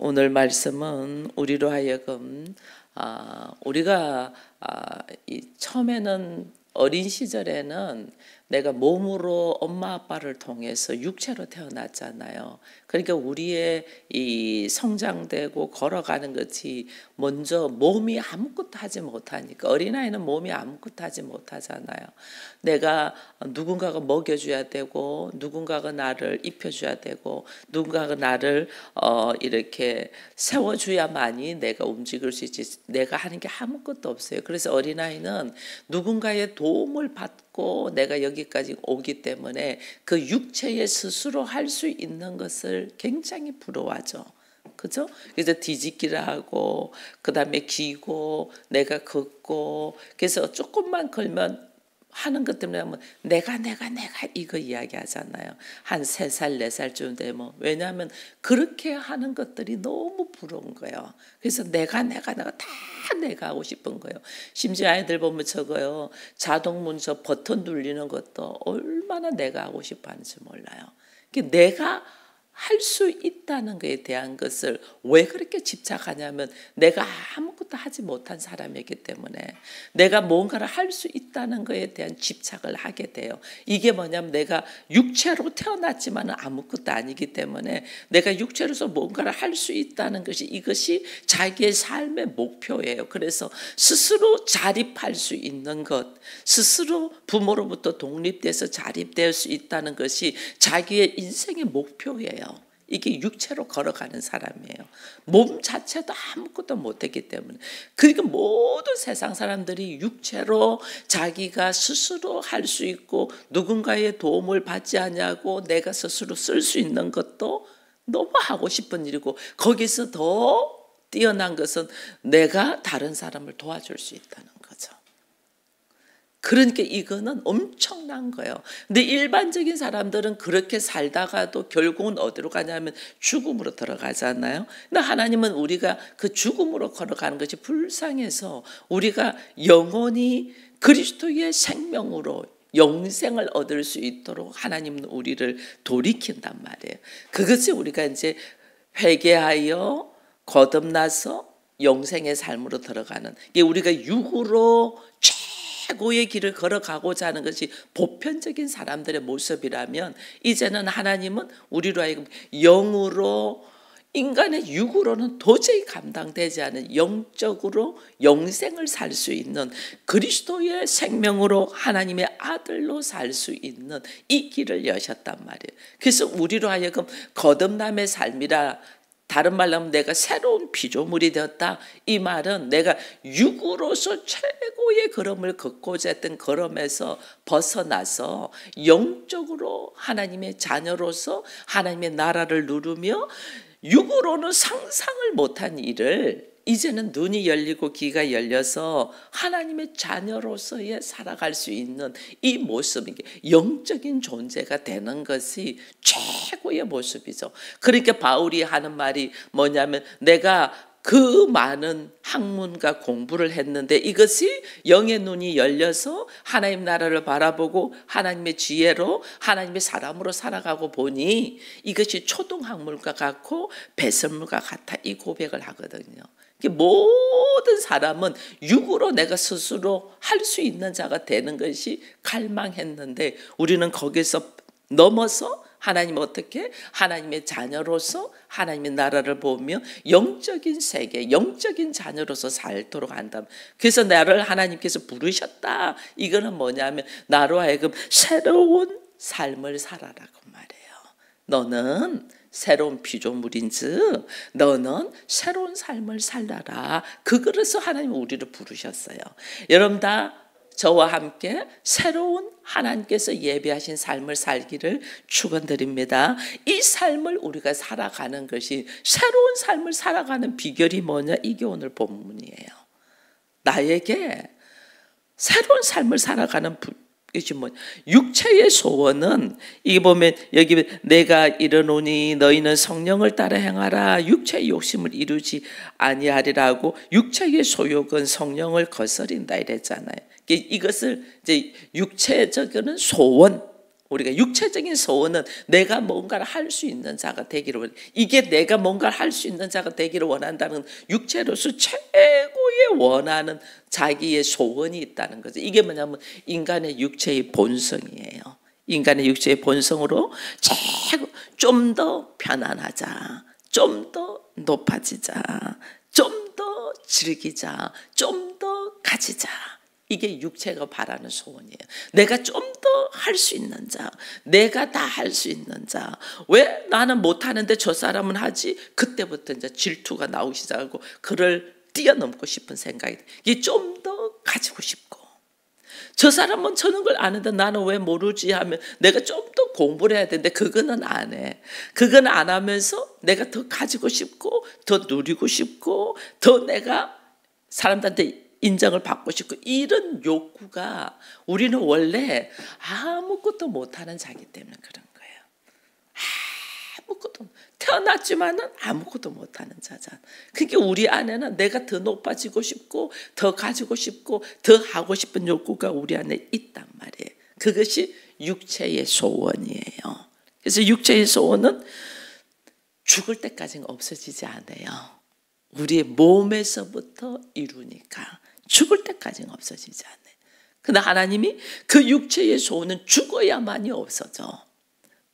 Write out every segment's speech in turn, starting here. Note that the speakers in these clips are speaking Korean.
오늘 말씀은 우리로 하여금 우리가 처음에는 어린 시절에는 내가 몸으로 엄마 아빠를 통해서 육체로 태어났잖아요. 그러니까 우리의 이 성장되고 걸어가는 것이 먼저 몸이 아무것도 하지 못하니까, 어린아이는 몸이 아무것도 하지 못하잖아요. 내가 누군가가 먹여줘야 되고, 누군가가 나를 입혀줘야 되고, 누군가가 나를 이렇게 세워줘야만이 내가 움직일 수 있지. 내가 하는 게 아무것도 없어요. 그래서 어린아이는 누군가의 도움을 받고 내가 여기까지 오기 때문에 그 육체에 스스로 할 수 있는 것을 굉장히 부러워하죠. 그죠? 그래서 뒤집기를 하고, 그 다음에 기고, 내가 걷고, 그래서 조금만 걸면 하는 것 때문에 하면 내가 이거 이야기하잖아요. 한 3살, 4살쯤 되면. 왜냐하면 그렇게 하는 것들이 너무 부러운 거예요. 그래서 내가 다 내가 하고 싶은 거예요. 심지어 아이들 보면 저거요. 자동문 저 버튼 누르는 것도 얼마나 내가 하고 싶어 하는지 몰라요. 내가 할 수 있다는 것에 대한 것을 왜 그렇게 집착하냐면 내가 아무것도 하지 못한 사람이기 때문에 내가 뭔가를 할 수 있다는 것에 대한 집착을 하게 돼요. 이게 뭐냐면 내가 육체로 태어났지만 아무것도 아니기 때문에 내가 육체로서 뭔가를 할 수 있다는 것이 이것이 자기의 삶의 목표예요. 그래서 스스로 자립할 수 있는 것, 스스로 부모로부터 독립돼서 자립될 수 있다는 것이 자기의 인생의 목표예요. 이게 육체로 걸어가는 사람이에요. 몸 자체도 아무것도 못했기 때문에. 그러니까 모든 세상 사람들이 육체로 자기가 스스로 할 수 있고 누군가의 도움을 받지 않냐고 내가 스스로 쓸 수 있는 것도 너무 하고 싶은 일이고, 거기서 더 뛰어난 것은 내가 다른 사람을 도와줄 수 있다는 거죠. 그러니까 이거는 엄청난 거예요. 근데 일반적인 사람들은 그렇게 살다가도 결국은 어디로 가냐면 죽음으로 들어가잖아요. 근데 하나님은 우리가 그 죽음으로 걸어가는 것이 불쌍해서 우리가 영원히 그리스도의 생명으로 영생을 얻을 수 있도록 하나님은 우리를 돌이킨단 말이에요. 그것이 우리가 이제 회개하여 거듭나서 영생의 삶으로 들어가는, 이게 우리가 육으로 최고의 길을 걸어가고자 하는 것이 보편적인 사람들의 모습이라면, 이제는 하나님은 우리로 하여금 영으로, 인간의 육으로는 도저히 감당되지 않은 영적으로 영생을 살 수 있는 그리스도의 생명으로 하나님의 아들로 살 수 있는 이 길을 여셨단 말이에요. 그래서 우리로 하여금 거듭남의 삶이라, 다른 말로 하면 내가 새로운 피조물이 되었다. 이 말은 내가 육으로서 최고의 걸음을 걷고자 했던 걸음에서 벗어나서 영적으로 하나님의 자녀로서 하나님의 나라를 누리며 육으로는 상상을 못한 일을 이제는 눈이 열리고 귀가 열려서 하나님의 자녀로서의 살아갈 수 있는 이 모습이 영적인 존재가 되는 것이 최고의 모습이죠. 그러니까 바울이 하는 말이 뭐냐면 내가 그 많은 학문과 공부를 했는데 이것이 영의 눈이 열려서 하나님 나라를 바라보고 하나님의 지혜로 하나님의 사람으로 살아가고 보니 이것이 초등학문과 같고 배설물과 같아, 이 고백을 하거든요. 모든 사람은 육으로 내가 스스로 할 수 있는 자가 되는 것이 갈망했는데 우리는 거기서 넘어서 하나님 어떻게? 하나님의 자녀로서 하나님의 나라를 보며 영적인 세계, 영적인 자녀로서 살도록 한다. 그래서 나를 하나님께서 부르셨다. 이거는 뭐냐면 나로 하여금 새로운 삶을 살아라고 말해요. 너는 새로운 피조물인즉 너는 새로운 삶을 살아라. 그래서 하나님 우리를 부르셨어요. 여러분 다 저와 함께 새로운 하나님께서 예비하신 삶을 살기를 축원드립니다. 이 삶을 우리가 살아가는 것이, 새로운 삶을 살아가는 비결이 뭐냐? 이게 오늘 본문이에요. 나에게 새로운 삶을 살아가는 이것이 뭐 육체의 소원은, 이 보면 여기 내가 이르노니 너희는 성령을 따라 행하라. 육체의 욕심을 이루지 아니하리라고, 육체의 소욕은 성령을 거스린다 이랬잖아요. 이것을 이제 육체적인 소원, 우리가 육체적인 소원은 내가 뭔가를 할 수 있는 자가 되기를 원해. 이게 내가 뭔가를 할 수 있는 자가 되기를 원한다는 육체로서 최고의 원하는 자기의 소원이 있다는 거죠. 이게 뭐냐면 인간의 육체의 본성이에요. 인간의 육체의 본성으로 좀 더 편안하자, 좀 더 높아지자, 좀 더 즐기자, 좀 더 가지자. 이게 육체가 바라는 소원이에요. 내가 좀 더 할 수 있는 자, 내가 다 할 수 있는 자. 왜 나는 못하는데 저 사람은 하지? 그때부터 이제 질투가 나오기 시작하고 그를 뛰어넘고 싶은 생각이 돼. 이게 좀 더 가지고 싶고, 저 사람은 저런 걸 아는데 나는 왜 모르지 하면 내가 좀 더 공부를 해야 되는데 그거는 안 해. 그건 안 하면서 내가 더 가지고 싶고 더 누리고 싶고 더 내가 사람들한테 인정을 받고 싶고, 이런 욕구가 우리는 원래 아무것도 못하는 자기 때문에 그런 거예요. 아무것도 태어났지만은 아무것도 못하는 자잖아. 그러니까 우리 안에는 내가 더 높아지고 싶고 더 가지고 싶고 더 하고 싶은 욕구가 우리 안에 있단 말이에요. 그것이 육체의 소원이에요. 그래서 육체의 소원은 죽을 때까지는 없어지지 않아요. 우리의 몸에서부터 이루니까 죽을 때까지는 없어지지 않아요. 그러나 하나님이 그 육체의 소원은 죽어야만이 없어져.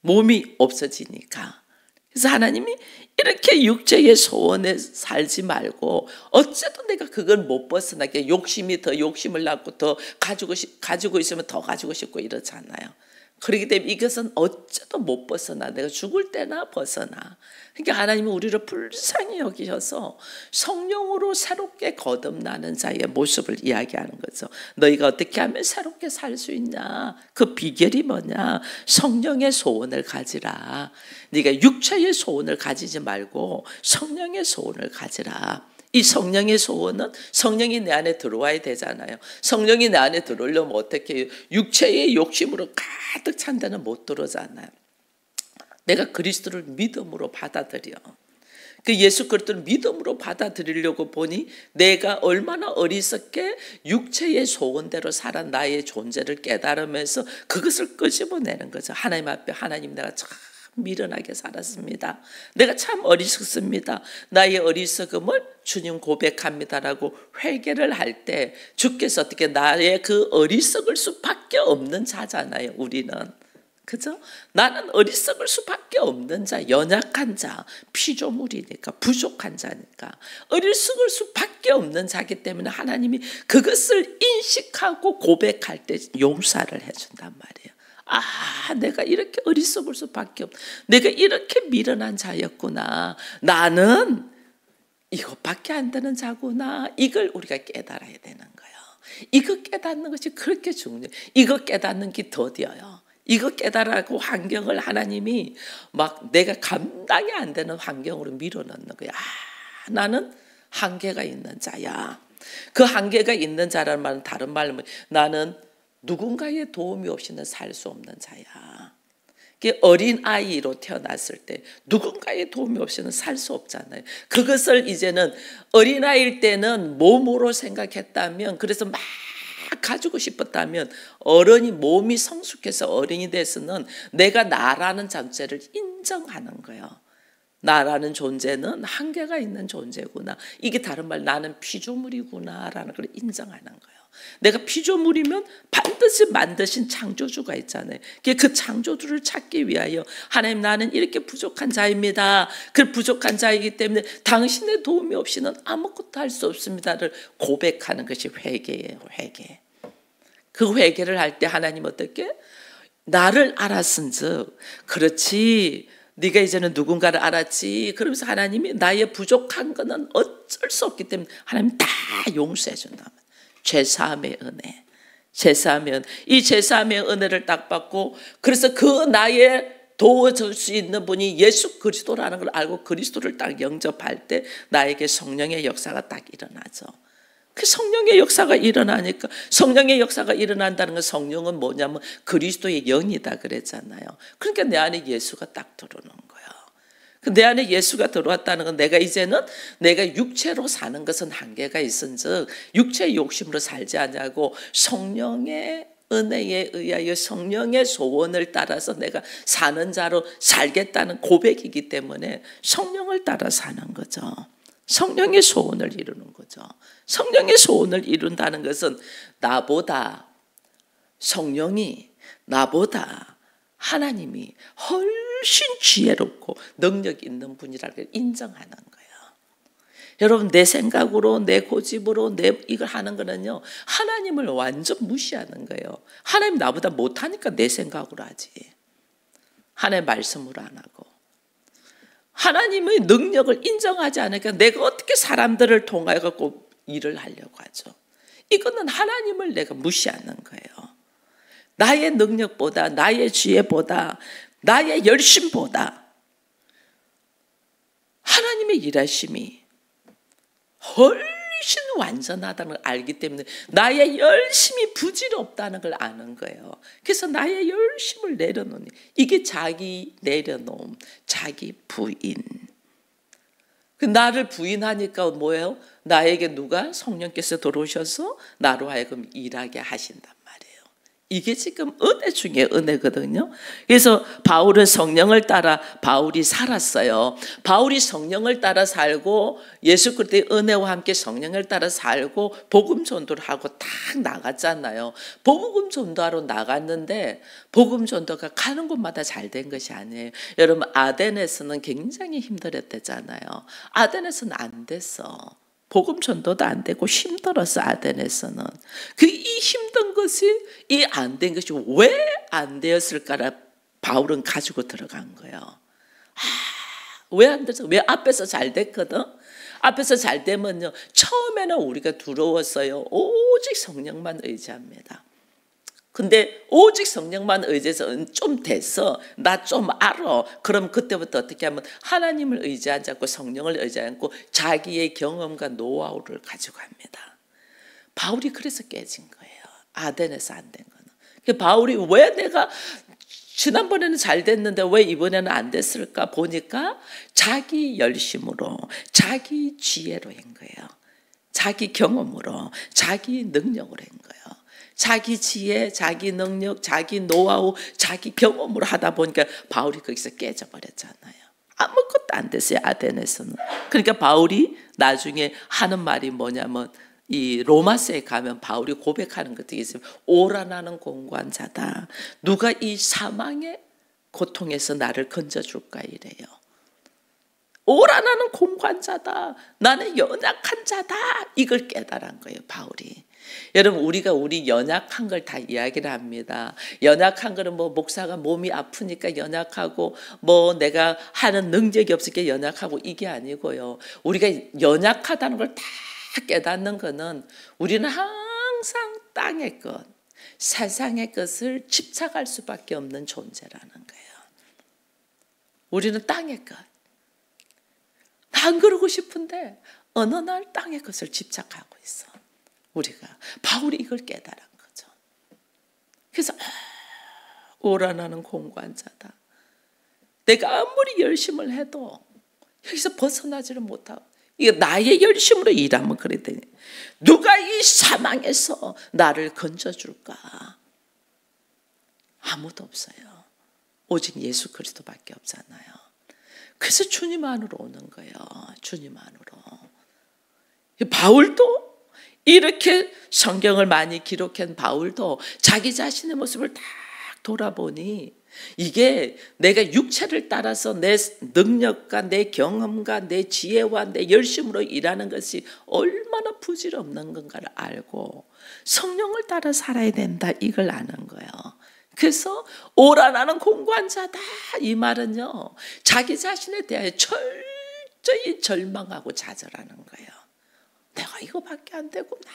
몸이 없어지니까. 그래서 하나님이 이렇게 육체의 소원에 살지 말고, 어째도 내가 그걸 못 벗어나게 욕심이 더 욕심을 낳고 더 가지고 있으면 더 가지고 싶고 이러잖아요. 그렇기 때문에 이것은 어째도 못 벗어나. 내가 죽을 때나 벗어나. 그러니까 하나님은 우리를 불쌍히 여기셔서 성령으로 새롭게 거듭나는 자의 모습을 이야기하는 거죠. 너희가 어떻게 하면 새롭게 살 수 있냐? 그 비결이 뭐냐? 성령의 소원을 가지라. 네가 육체의 소원을 가지지 말고 성령의 소원을 가지라. 이 성령의 소원은 성령이 내 안에 들어와야 되잖아요. 성령이 내 안에 들어오려면 어떻게 해요? 육체의 욕심으로 가득 찬 데는 못 들어오잖아요. 내가 그리스도를 믿음으로 받아들여. 그 예수 그리스도를 믿음으로 받아들이려고 보니 내가 얼마나 어리석게 육체의 소원대로 살아 나의 존재를 깨달으면서 그것을 끄집어내는 거죠. 하나님 앞에, 하나님 내가 참 미련하게 살았습니다. 내가 참 어리석습니다. 나의 어리석음을 주님 고백합니다라고 회개를 할 때 주께서 어떻게 나의 그 어리석을 수밖에 없는 자잖아요. 우리는. 그죠? 나는 어리석을 수밖에 없는 자, 연약한 자, 피조물이니까, 부족한 자니까 어리석을 수밖에 없는 자기 때문에 하나님이 그것을 인식하고 고백할 때 용서를 해준단 말이에요. 아, 내가 이렇게 어리석을 수밖에 없, 내가 이렇게 미련한 자였구나. 나는 이것밖에 안 되는 자구나. 이걸 우리가 깨달아야 되는 거예요. 이거 깨닫는 것이 그렇게 중요해요. 이거 깨닫는 게 더뎌요. 이거 깨달으라고 환경을 하나님이 막 내가 감당이 안 되는 환경으로 밀어넣는 거야. 아, 나는 한계가 있는 자야. 그 한계가 있는 자라는 말은 다른 말로 나는 누군가의 도움이 없이는 살 수 없는 자야. 어린 아이로 태어났을 때 누군가의 도움이 없이는 살 수 없잖아요. 그것을 이제는 어린아이일 때는 몸으로 생각했다면, 그래서 막 가지고 싶었다면, 어른이 몸이 성숙해서 어른이 돼서는 내가 나라는 존재를 인정하는 거예요. 나라는 존재는 한계가 있는 존재구나. 이게 다른 말, 나는 피조물이구나라는 걸 인정하는 거예요. 내가 피조물이면 반드시 만드신 창조주가 있잖아요. 그 창조주를 찾기 위하여 하나님, 나는 이렇게 부족한 자입니다. 그 부족한 자이기 때문에 당신의 도움이 없이는 아무것도 할 수 없습니다를 고백하는 것이 회개예요. 회개. 그 회개를 할 때 하나님 어떻게? 나를 알았은즉, 그렇지, 네가 이제는 누군가를 알았지. 그러면서 하나님이 나의 부족한 거는 어쩔 수 없기 때문에 하나님 다 용서해 준다. 죄사함의 은혜, 죄사함의 은혜. 이 죄사함의 은혜를 딱 받고, 그래서 그 나의 도와줄 수 있는 분이 예수 그리스도라는 걸 알고 그리스도를 딱 영접할 때 나에게 성령의 역사가 딱 일어나죠. 그 성령의 역사가 일어나니까, 성령의 역사가 일어난다는 건, 성령은 뭐냐면 그리스도의 영이다 그랬잖아요. 그러니까 내 안에 예수가 딱 들어오는 거예요. 내 안에 예수가 들어왔다는 건, 내가 이제는 내가 육체로 사는 것은 한계가 있은즉 육체의 욕심으로 살지 않냐고 성령의 은혜에 의하여 성령의 소원을 따라서 내가 사는 자로 살겠다는 고백이기 때문에 성령을 따라 사는 거죠. 성령의 소원을 이루는 거죠. 성령의 소원을 이룬다는 것은 성령이 나보다 하나님이 훨씬 지혜롭고 능력 있는 분이라는 걸 인정하는 거예요. 여러분, 내 생각으로 내 고집으로 이걸 하는 거는요, 하나님을 완전 무시하는 거예요. 하나님 나보다 못하니까 내 생각으로 하지, 하나님의 말씀으로 안 하고 하나님의 능력을 인정하지 않으니까 내가 어떻게 사람들을 통하여 갖고 일을 하려고 하죠. 이거는 하나님을 내가 무시하는 거예요. 나의 능력보다, 나의 지혜보다, 나의 열심보다 하나님의 일하심이 훨씬 완전하다는 걸 알기 때문에 나의 열심이 부질없다는 걸 아는 거예요. 그래서 나의 열심을 내려놓는, 이게 자기 내려놓음, 자기 부인. 나를 부인하니까 뭐예요? 나에게 누가 성령께서 들어오셔서 나로 하여금 일하게 하신단 말이에요. 이게 지금 은혜 중에 은혜거든요. 그래서 바울은 성령을 따라 바울이 살았어요. 바울이 성령을 따라 살고 예수 그리스도의 은혜와 함께 성령을 따라 살고 복음 전도를 하고 딱 나갔잖아요. 복음 전도하러 나갔는데 복음 전도가 가는 곳마다 잘 된 것이 아니에요. 여러분, 아덴에서는 굉장히 힘들었대잖아요. 아덴에서는 안 됐어. 복음 전도도 안 되고 힘들었어. 아덴에서는 이 힘든 것이, 이 안 된 것이 왜 안 되었을까를 바울은 가지고 들어간 거예요. 왜 안 됐어? 왜 앞에서 잘 됐거든? 앞에서 잘 되면요, 처음에는 우리가 두려웠어요. 오직 성령만 의지합니다. 근데 오직 성령만 의지해서 좀 됐어, 나 좀 알아. 그럼 그때부터 어떻게 하면 하나님을 의지하지 않고 성령을 의지하지 않고 자기의 경험과 노하우를 가지고 합니다. 바울이 그래서 깨진 거예요. 아덴에서 안 된 거는. 바울이 왜 내가 지난번에는 잘 됐는데 왜 이번에는 안 됐을까 보니까 자기 열심으로, 자기 지혜로 한 거예요. 자기 경험으로, 자기 능력으로 한 거예요. 자기 지혜, 자기 능력, 자기 노하우, 자기 경험으로 하다 보니까 바울이 거기서 깨져버렸잖아요. 아무것도 안 됐어요, 아덴에서는. 그러니까 바울이 나중에 하는 말이 뭐냐면, 이 로마서에 가면 바울이 고백하는 것들이 있어요. 오라나는 공관자다. 누가 이 사망의 고통에서 나를 건져줄까 이래요. 오라나는 공관자다. 나는 연약한 자다. 이걸 깨달은 거예요, 바울이. 여러분, 우리가 우리 연약한 걸 다 이야기를 합니다. 연약한 거는 뭐 목사가 몸이 아프니까 연약하고, 뭐 내가 하는 능력이 없으니까 연약하고, 이게 아니고요. 우리가 연약하다는 걸 다 깨닫는 거는 우리는 항상 땅의 것, 세상의 것을 집착할 수밖에 없는 존재라는 거예요. 우리는 땅의 것. 안 그러고 싶은데 어느 날 땅의 것을 집착하고 있어. 우리가. 바울이 이걸 깨달은 거죠. 그래서 오라나는 공관자다. 내가 아무리 열심을 해도 여기서 벗어나지를 못하고, 이게 나의 열심으로 일하면 그래 되니, 누가 이 사망에서 나를 건져줄까? 아무도 없어요. 오직 예수 그리스도밖에 없잖아요. 그래서 주님 안으로 오는 거예요. 주님 안으로. 바울도 이렇게 성경을 많이 기록한 바울도 자기 자신의 모습을 딱 돌아보니, 이게 내가 육체를 따라서 내 능력과 내 경험과 내 지혜와 내 열심으로 일하는 것이 얼마나 부질없는 건가를 알고 성령을 따라 살아야 된다, 이걸 아는 거예요. 그래서 오라나는 공관자다, 이 말은요, 자기 자신에 대하여 철저히 절망하고 좌절하는 거예요. 내가 이거밖에 안 되구나.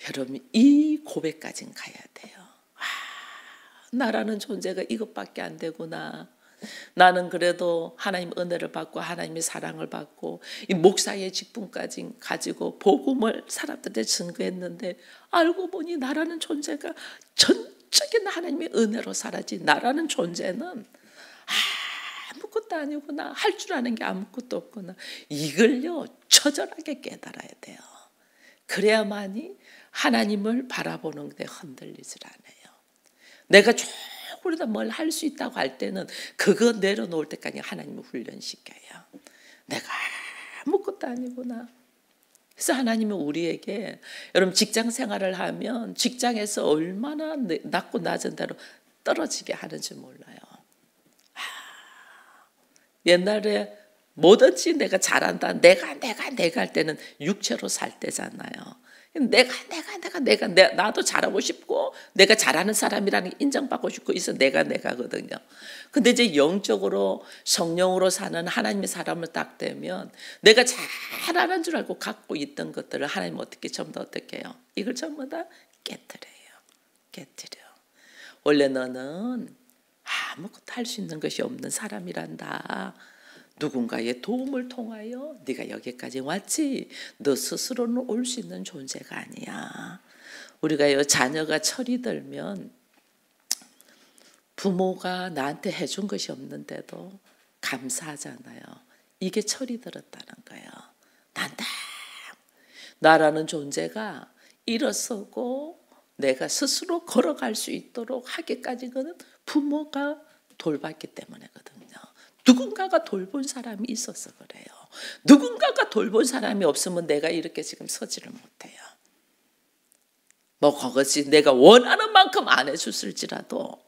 여러분, 이 고백까지는 가야 돼요. 나라는 존재가 이것밖에 안 되구나. 나는 그래도 하나님 은혜를 받고 하나님의 사랑을 받고 이 목사의 직분까지 가지고 복음을 사람들한테 증거했는데, 알고 보니 나라는 존재가 전적인 하나님의 은혜로 살았지, 나라는 존재는 아무것도 아니구나, 할 줄 아는 게 아무것도 없구나. 이걸요 처절하게 깨달아야 돼요. 그래야만이 하나님을 바라보는 데 흔들리질 않아요. 내가 조금 더 뭘 할 수 있다고 할 때는 그거 내려놓을 때까지 하나님을 훈련시켜요. 내가 아무것도 아니구나. 그래서 하나님은 우리에게, 여러분 직장 생활을 하면 직장에서 얼마나 낮고 낮은 대로 떨어지게 하는지 몰라요. 옛날에 뭐든지 내가 잘한다, 내가 할 때는 육체로 살 때잖아요. 나도 잘하고 싶고 내가 잘하는 사람이라는 게 인정받고 싶고 있어 내가거든요. 근데 이제 영적으로 성령으로 사는 하나님의 사람을 딱 되면 내가 잘하는 줄 알고 갖고 있던 것들을 하나님 어떻게 전부 다 어떻게 해요? 이걸 전부 다 깨뜨려. 원래 너는 아무것도 할 수 있는 것이 없는 사람이란다. 누군가의 도움을 통하여 네가 여기까지 왔지, 너 스스로는 올 수 있는 존재가 아니야. 우리가요, 자녀가 철이 들면 부모가 나한테 해준 것이 없는데도 감사하잖아요. 이게 철이 들었다는 거예요. 나라는 존재가 일어서고 내가 스스로 걸어갈 수 있도록 하기까지는 부모가 돌봤기 때문이거든요. 누군가가 돌본 사람이 있어서 그래요. 누군가가 돌본 사람이 없으면 내가 이렇게 지금 서지를 못해요. 뭐 그것이 내가 원하는 만큼 안 해줬을지라도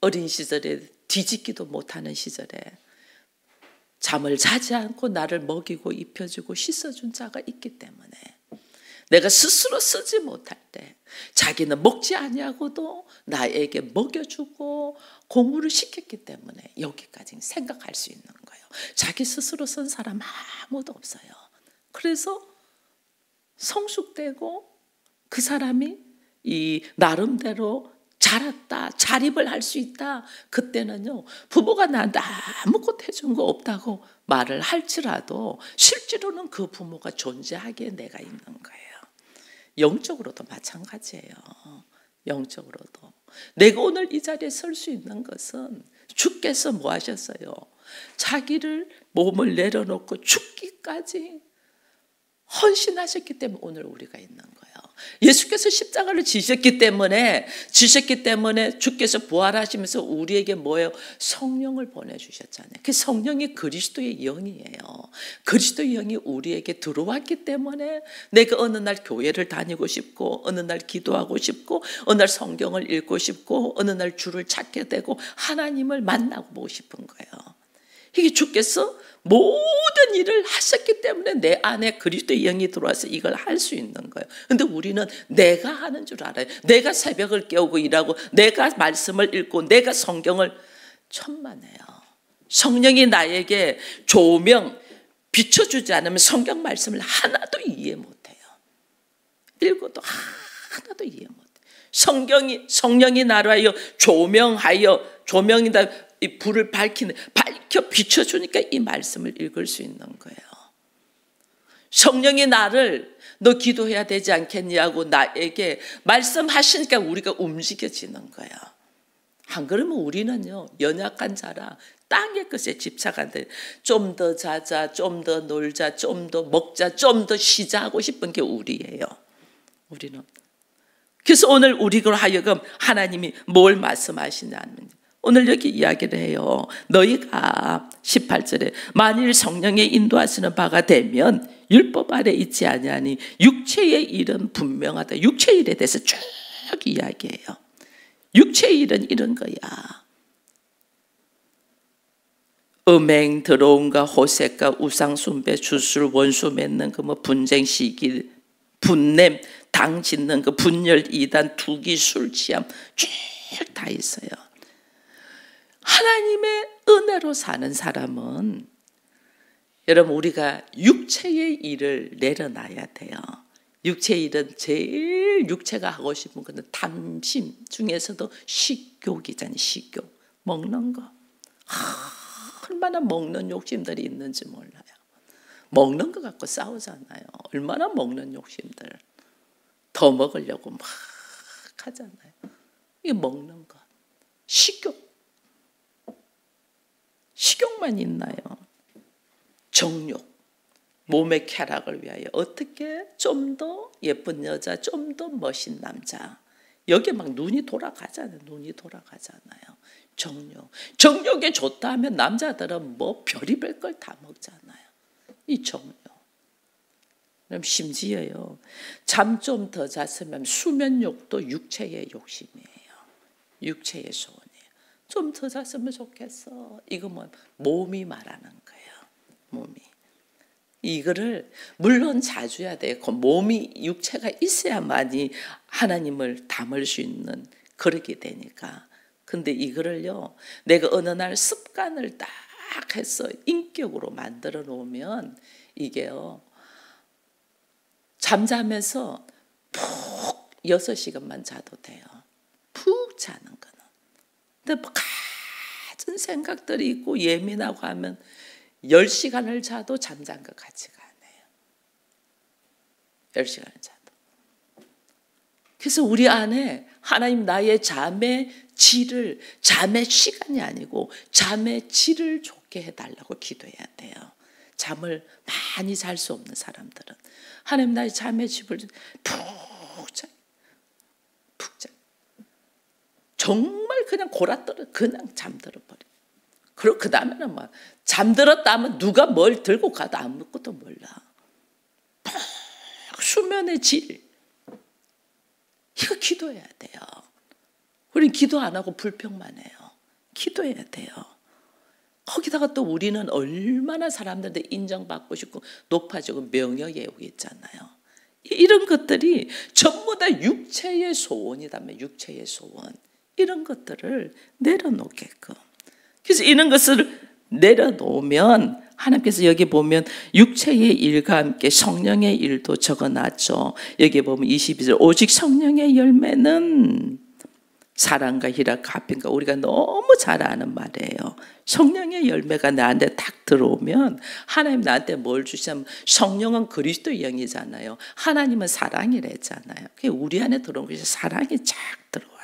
어린 시절에 뒤집기도 못하는 시절에 잠을 자지 않고 나를 먹이고 입혀주고 씻어준 자가 있기 때문에 내가 스스로 쓰지 못할 때 자기는 먹지 아니하고도 나에게 먹여주고 공부를 시켰기 때문에 여기까지 생각할 수 있는 거예요. 자기 스스로 쓴 사람 아무도 없어요. 그래서 성숙되고 그 사람이 이 나름대로 자랐다, 자립을 할 수 있다. 그때는요, 부모가 나한테 아무것도 해준 거 없다고 말을 할지라도 실제로는 그 부모가 존재하기에 내가 있는 거예요. 영적으로도 마찬가지예요. 영적으로도. 내가 오늘 이 자리에 설 수 있는 것은 주께서 뭐 하셨어요? 자기를 몸을 내려놓고 죽기까지 헌신하셨기 때문에 오늘 우리가 있는 거예요. 예수께서 십자가를 지셨기 때문에 주께서 부활하시면서 우리에게 뭐예요? 성령을 보내주셨잖아요. 그 성령이 그리스도의 영이에요. 그리스도의 영이 우리에게 들어왔기 때문에 내가 어느 날 교회를 다니고 싶고 어느 날 기도하고 싶고 어느 날 성경을 읽고 싶고 어느 날 주를 찾게 되고 하나님을 만나고 싶은 거예요. 이게 주께서 모든 일을 하셨기 때문에 내 안에 그리스도의 영이 들어와서 이걸 할 수 있는 거예요. 근데 우리는 내가 하는 줄 알아요. 내가 새벽을 깨우고 일하고 내가 말씀을 읽고 내가 성경을 천만에요. 성령이 나에게 조명 비춰주지 않으면 성경 말씀을 하나도 이해 못해요. 읽어도 하나도 이해 못해요. 성령이 나로 하여 조명이다. 이 불을 밝혀 비춰주니까 이 말씀을 읽을 수 있는 거예요. 성령이 나를 너 기도해야 되지 않겠냐고 나에게 말씀하시니까 우리가 움직여지는 거예요. 안 그러면 우리는요, 연약한 자라 땅의 것에 집착한데 좀 더 자자, 좀 더 놀자, 좀 더 먹자, 좀 더 쉬자 하고 싶은 게 우리예요. 우리는. 그래서 오늘 우리로 하여금 하나님이 뭘 말씀하시냐면 오늘 여기 이야기를 해요. 너희가 18절에 만일 성령의 인도하시는 바가 되면 율법 아래 있지 아니하니 육체의 일은 분명하다. 육체의 일에 대해서 쭉 이야기해요. 육체의 일은 이런 거야. 음행, 더러움과 호색과 우상 숭배, 주술, 원수 맺는 그 뭐 분쟁, 시기, 분냄, 당 짓는 그 분열, 이단, 투기, 술 취함 쭉 다 있어요. 하나님의 은혜로 사는 사람은 여러분 우리가 육체의 일을 내려놔야 돼요. 육체의 일은 제일 육체가 하고 싶은 것은 탐심 중에서도 식욕이잖아요. 식욕. 먹는 거. 얼마나 먹는 욕심들이 있는지 몰라요. 먹는 거 갖고 싸우잖아요. 얼마나 먹는 욕심들. 더 먹으려고 막 하잖아요. 이게 먹는 것. 식욕만 있나요? 정욕. 몸의 쾌락을 위하여 어떻게 좀 더 예쁜 여자, 좀 더 멋진 남자. 여기 막 눈이 돌아가잖아요. 눈이 돌아가잖아요. 정욕에 좋다 하면 남자들은 뭐 별의별 걸 다 먹잖아요. 이 정욕. 그럼 심지어요, 잠 좀 더 잤으면 수면욕도 육체의 욕심이에요. 육체의 소원이에요. 좀 더 잤으면 좋겠어. 이거 뭐 몸이 말하는 거예요. 몸이. 이거를 물론 자주 해야 돼요. 그 몸이 육체가 있어야만이 하나님을 담을 수 있는 그렇게 되니까. 근데 이거를요, 내가 어느 날 습관을 딱 해서 인격으로 만들어 놓으면 이게요, 잠자면서 푹 6시간만 자도 돼요. 푹 자는 거는. 근데 뭐 가진 생각들이 있고 예민하고 하면 10시간을 자도 잠잔 것 같지가 않아요. 10시간을 자도. 그래서 우리 안에 하나님 나의 잠의 질을, 잠의 시간이 아니고 잠의 질을 좋게 해달라고 기도해야 돼요. 잠을 많이 잘 수 없는 사람들은 하나님 나의 잠의 질을 푹 자. 정말 그냥 골아떨어 그냥 잠들어 버려. 그리고 그 다음에는 막 잠들었다 하면 누가 뭘 들고 가도 아무것도 몰라. 수면의 질. 이거 기도해야 돼요. 우리는 기도 안 하고 불평만 해요. 기도해야 돼요. 거기다가 또 우리는 얼마나 사람들한테 인정받고 싶고 높아지고 명예에 오고 있잖아요. 이런 것들이 전부 다 육체의 소원이다면 육체의 소원. 이런 것들을 내려놓게끔. 그래서 이런 것을 내려놓으면 하나님께서 여기 보면 육체의 일과 함께 성령의 일도 적어놨죠. 여기 보면 22절 오직 성령의 열매는 사랑과 희락과 화평과 우리가 너무 잘 아는 말이에요. 성령의 열매가 나한테 딱 들어오면 하나님 나한테 뭘 주시냐면 성령은 그리스도의 영이잖아요. 하나님은 사랑이랬잖아요. 우리 안에 들어온 것이 사랑이 쫙 들어와요.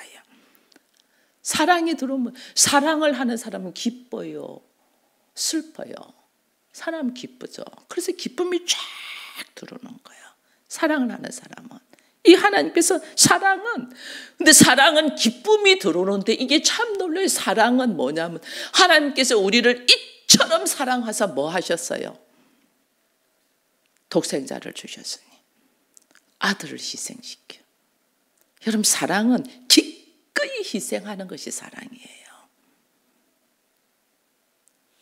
사랑이 들어오면 사랑을 하는 사람은 기뻐요. 슬퍼요. 사람은 기쁘죠. 그래서 기쁨이 쫙 들어오는 거예요. 사랑을 하는 사람은. 이 하나님께서 근데 사랑은 기쁨이 들어오는데 이게 참 놀라요. 사랑은 뭐냐면 하나님께서 우리를 이처럼 사랑하사 뭐 하셨어요? 독생자를 주셨으니 아들을 희생시켜. 여러분 사랑은 기꺼이 희생하는 것이 사랑이에요.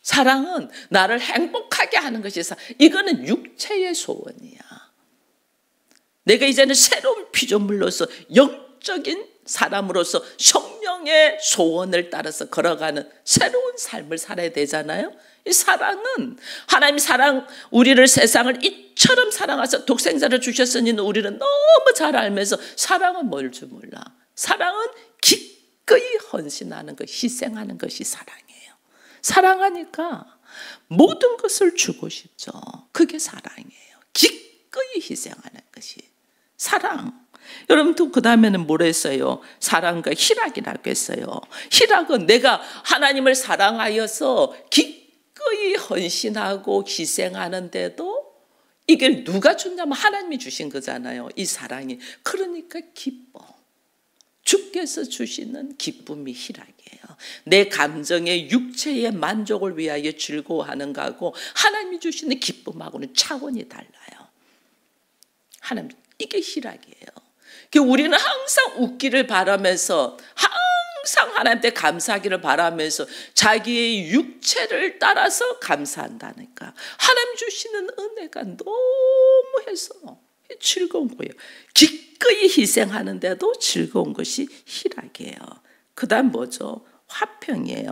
사랑은 나를 행복하게 하는 것이 이거는 육체의 소원이야. 내가 이제는 새로운 피조물로서 영적인 사람으로서 성령의 소원을 따라서 걸어가는 새로운 삶을 살아야 되잖아요. 이 사랑은 하나님 우리를 세상을 이처럼 사랑하셔서 독생자를 주셨으니 우리는 너무 잘 알면서 사랑은 뭘 줄 몰라. 사랑은 기꺼이 헌신하는 것, 희생하는 것이 사랑이에요. 사랑하니까 모든 것을 주고 싶죠. 그게 사랑이에요. 기꺼이 희생하는 것이 사랑. 여러분 또 그 다음에는 뭐라 했어요? 사랑과 희락이라고 했어요. 희락은 내가 하나님을 사랑하여서 기꺼이 헌신하고 희생하는데도 이걸 누가 줬냐면 하나님이 주신 거잖아요. 이 사랑이. 그러니까 기뻐. 주께서 주시는 기쁨이 희락이에요. 내 감정의 육체의 만족을 위하여 즐거워하는 거하고 하나님이 주시는 기쁨하고는 차원이 달라요. 하나님, 이게 희락이에요. 우리는 항상 웃기를 바라면서 항상 하나님께 감사하기를 바라면서 자기의 육체를 따라서 감사한다니까. 하나님 주시는 은혜가 너무 해서 즐거운 거예요. 기꺼이 희생하는데도 즐거운 것이 희락이에요. 그 다음 뭐죠? 화평이에요.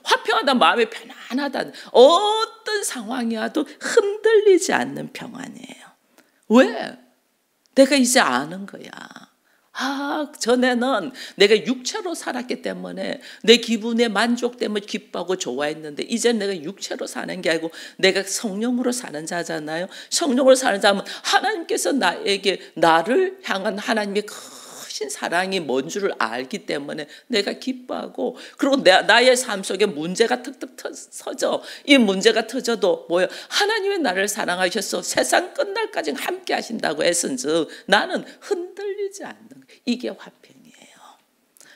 화평하다 마음이 편안하다. 어떤 상황이 와도 흔들리지 않는 평안이에요. 왜? 내가 이제 아는 거야. 전에는 내가 육체로 살았기 때문에 내 기분의 만족 때문에 기뻐하고 좋아했는데 이제 내가 육체로 사는 게 아니고 내가 성령으로 사는 자잖아요. 성령으로 사는 자면 하나님께서 나를 향한 하나님의 크신 사랑이 뭔 줄을 알기 때문에 내가 기뻐하고, 그리고 나의 삶 속에 문제가 툭툭 터져. 이 문제가 터져도 뭐예요? 하나님의 나를 사랑하셔서 세상 끝날까지 함께 하신다고 했은즉 나는 흔들리지 않는 거예요. 이게 화평이에요.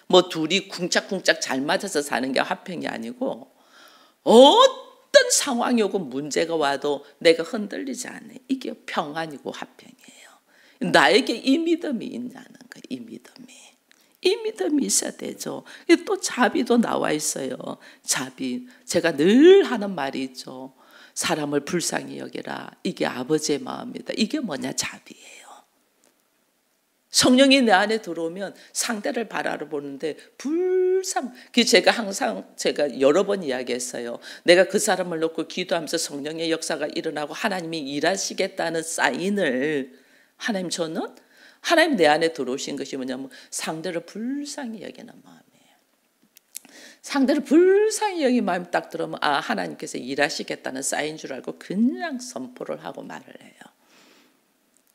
뭐 둘이 쿵짝쿵짝 잘 맞아서 사는 게 화평이 아니고, 어떤 상황이 오고 문제가 와도 내가 흔들리지 않는, 이게 평안이고 화평이에요. 나에게 이 믿음이 있냐는 거예요. 이 믿음이 있어야 되죠. 또 자비도 나와 있어요. 자비, 제가 늘 하는 말이 있죠. 사람을 불쌍히 여기라. 이게 아버지의 마음이다. 이게 뭐냐? 자비예요. 성령이 내 안에 들어오면 상대를 바라보는데 제가 여러 번 이야기했어요. 내가 그 사람을 놓고 기도하면서 성령의 역사가 일어나고 하나님이 일하시겠다는 사인을, 하나님 내 안에 들어오신 것이 뭐냐면 상대를 불쌍히 여기는 마음이에요. 상대를 불쌍히 여기는 마음이 딱 들어오면 하나님께서 일하시겠다는 사인인 줄 알고 그냥 선포를 하고 말을 해요.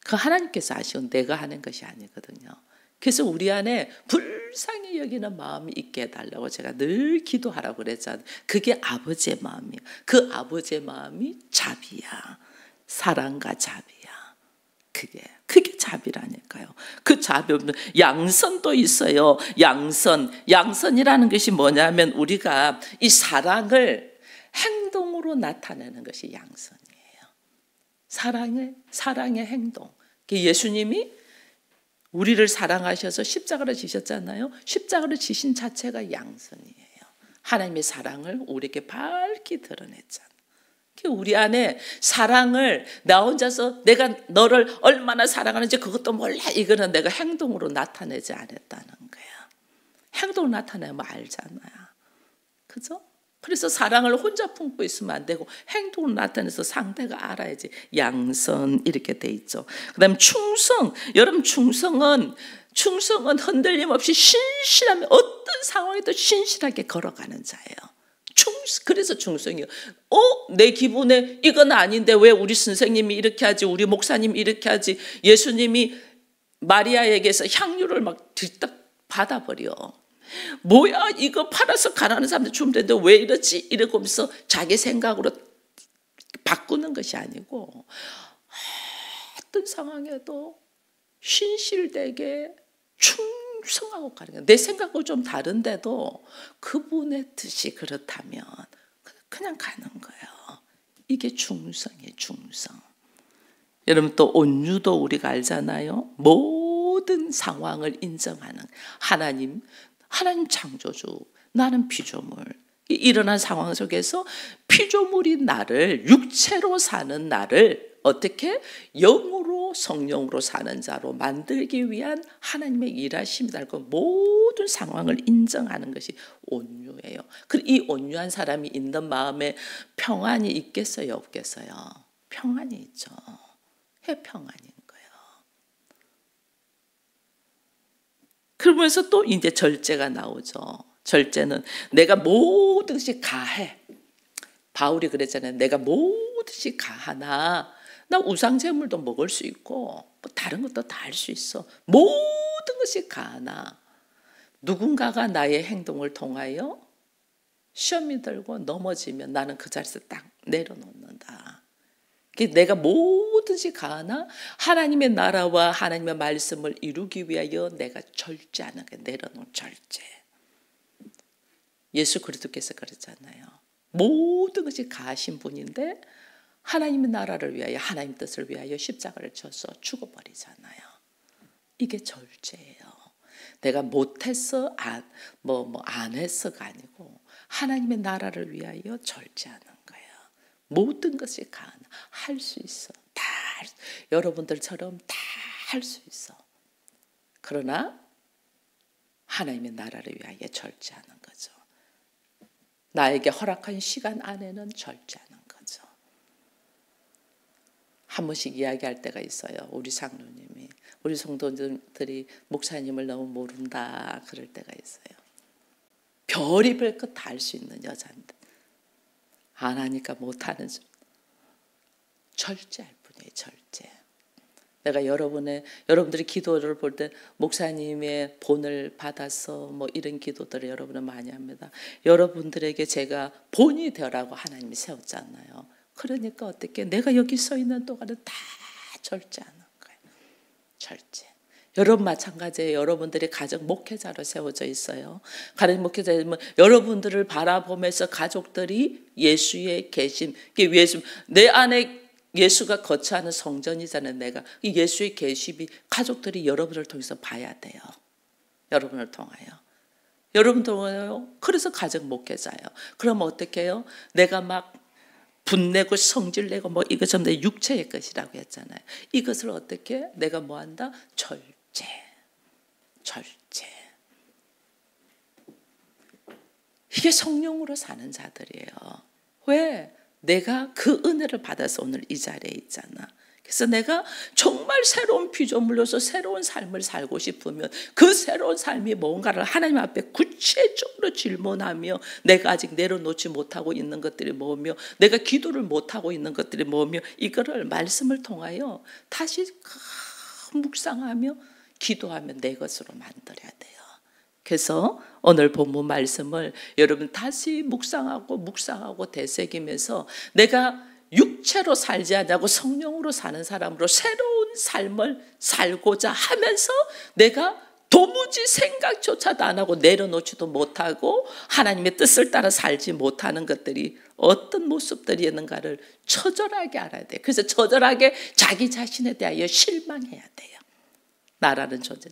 그 하나님께서 아시고 내가 하는 것이 아니거든요. 그래서 우리 안에 불쌍히 여기는 마음이 있게 해달라고 제가 늘 기도하라고 그랬잖아요. 그게 아버지의 마음이에요. 그 아버지의 마음이 자비야. 사랑과 자비야. 그게 자비라니까요. 그 자비 없는 양선도 있어요. 양선이라는 것이 뭐냐면 우리가 이 사랑을 행동으로 나타내는 것이 양선이에요. 사랑의 행동. 예수님이 우리를 사랑하셔서 십자가를 지셨잖아요. 십자가를 지신 자체가 양선이에요. 하나님의 사랑을 우리에게 밝히 드러냈잖아요. 우리 안에 사랑을 나 혼자서 내가 너를 얼마나 사랑하는지 그것도 몰라. 이거는 내가 행동으로 나타내지 않았다는 거야. 행동으로 나타내면 알잖아요. 그죠? 그래서 사랑을 혼자 품고 있으면 안 되고 행동으로 나타내서 상대가 알아야지. 양선 이렇게 돼 있죠. 그다음에 충성. 여러분 충성은 흔들림 없이 신실하면 어떤 상황에도 신실하게 걸어가는 자예요. 그래서 충성이요. 내 기분에 이건 아닌데 왜 우리 선생님이 이렇게 하지, 우리 목사님이 이렇게 하지, 예수님이 마리아에게서 향유를 막 들딱 받아버려. 뭐야 이거 팔아서 가난한 사람들 주면 되는데 왜 이러지? 이러면서 자기 생각으로 바꾸는 것이 아니고 어떤 상황에도 신실되게 충성하고 가는 거예요. 내 생각하고 좀 다른데도 그분의 뜻이 그렇다면 그냥 가는 거예요. 이게 충성이에요. 충성. 여러분 또 온유도 우리가 알잖아요. 모든 상황을 인정하는 하나님 창조주, 나는 피조물. 일어난 상황 속에서 피조물인 나를, 육체로 사는 나를 어떻게 영으로 성령으로 사는 자로 만들기 위한 하나님의 일하심이다. 그 모든 상황을 인정하는 것이 온유예요. 그리고 이 온유한 사람이 있는 마음에 평안이 있겠어요, 없겠어요? 평안이 있죠. 왜 평안인 거예요? 그러면서 또 이제 절제가 나오죠. 절제는 내가 모든 것이 가해. 바울이 그랬잖아요. 내가 모든 것이 가하나 나 우상제물도 먹을 수 있고 뭐 다른 것도 다 할 수 있어. 모든 것이 가하나 누군가가 나의 행동을 통하여 시험이 들고 넘어지면 나는 그 자리에서 딱 내려놓는다. 내가 뭐든지 가하나 하나님의 나라와 하나님의 말씀을 이루기 위하여 내가 절제하는 게 내려놓은 절제. 예수 그리스도께서 그랬잖아요. 모든 것이 가하신 분인데 하나님의 나라를 위하여 하나님 뜻을 위하여 십자가를 져서 죽어버리잖아요. 이게 절제예요. 내가 못했어 안 했어가 아니고 하나님의 나라를 위하여 절제하는 거예요. 모든 것이 가하나 할 수 있어. 다 여러분들처럼 다 할 수 있어. 그러나 하나님의 나라를 위하여 절제하는 거죠. 나에게 허락한 시간 안에는 절제하는 거죠. 한 번씩 이야기할 때가 있어요. 우리 장로님이, 우리 성도들이 목사님을 너무 모른다 그럴 때가 있어요. 별의별 것 다 할 수 있는 여자인데 안 하니까 못하는 줄. 절제할 뿐이에요. 절제. 내가 여러분들이 기도를 볼 때 목사님의 본을 받아서 뭐 이런 기도들을 여러분은 많이 합니다. 여러분들에게 제가 본이 되라고 하나님이 세웠잖아요. 그러니까 어떻게 내가 여기 서 있는 동안은 다 절제하는 거예요. 절제. 여러분 마찬가지예요. 여러분들이 가정 목회자로 세워져 있어요. 가정 목회자면 여러분들을 바라보면서 가족들이 예수의 계심, 내 안에 예수가 거처하는 성전이잖아요. 내가 이 예수의 계심이 가족들이 여러분을 통해서 봐야 돼요. 여러분을 통하여. 여러분 통하여. 그래서 가정 목회자예요. 그러면 어떻게 해요? 내가 막 분내고 성질내고 뭐 이것 전부 다 육체의 것이라고 했잖아요. 이것을 어떻게 내가 뭐 한다? 절제. 이게 성령으로 사는 자들이에요. 왜? 내가 그 은혜를 받아서 오늘 이 자리에 있잖아. 그래서 내가 정말 새로운 피조물로서 새로운 삶을 살고 싶으면 그 새로운 삶이 뭔가를 하나님 앞에 구체적으로 질문하며 내가 아직 내려놓지 못하고 있는 것들이 뭐며 내가 기도를 못하고 있는 것들이 뭐며 이거를 말씀을 통하여 다시 묵상하며 기도하며 내 것으로 만들어야 돼요. 그래서 오늘 본문 말씀을 여러분 다시 묵상하고 되새기면서 내가 육체로 살지 않냐고 성령으로 사는 사람으로 새로운 삶을 살고자 하면서 내가 도무지 생각조차도 안 하고 내려놓지도 못하고 하나님의 뜻을 따라 살지 못하는 것들이 어떤 모습들이 있는가를 처절하게 알아야 돼요. 그래서 처절하게 자기 자신에 대하여 실망해야 돼요. 나라는 존재,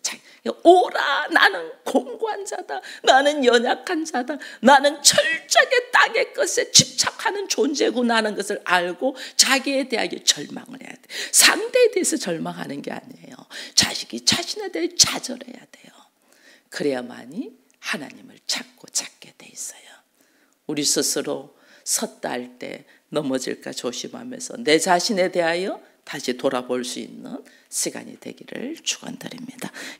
오라 나는 공고한 자다, 나는 연약한 자다, 나는 철저하게 땅의 것에 집착하는 존재구나 하는 것을 알고 자기에 대하여 절망을 해야 돼. 상대에 대해서 절망하는 게 아니에요. 자신에 대해 좌절해야 돼요. 그래야만이 하나님을 찾게 돼 있어요. 우리 스스로 섰다 할 때 넘어질까 조심하면서 내 자신에 대하여 다시 돌아볼 수 있는 시간이 되기를 축원드립니다.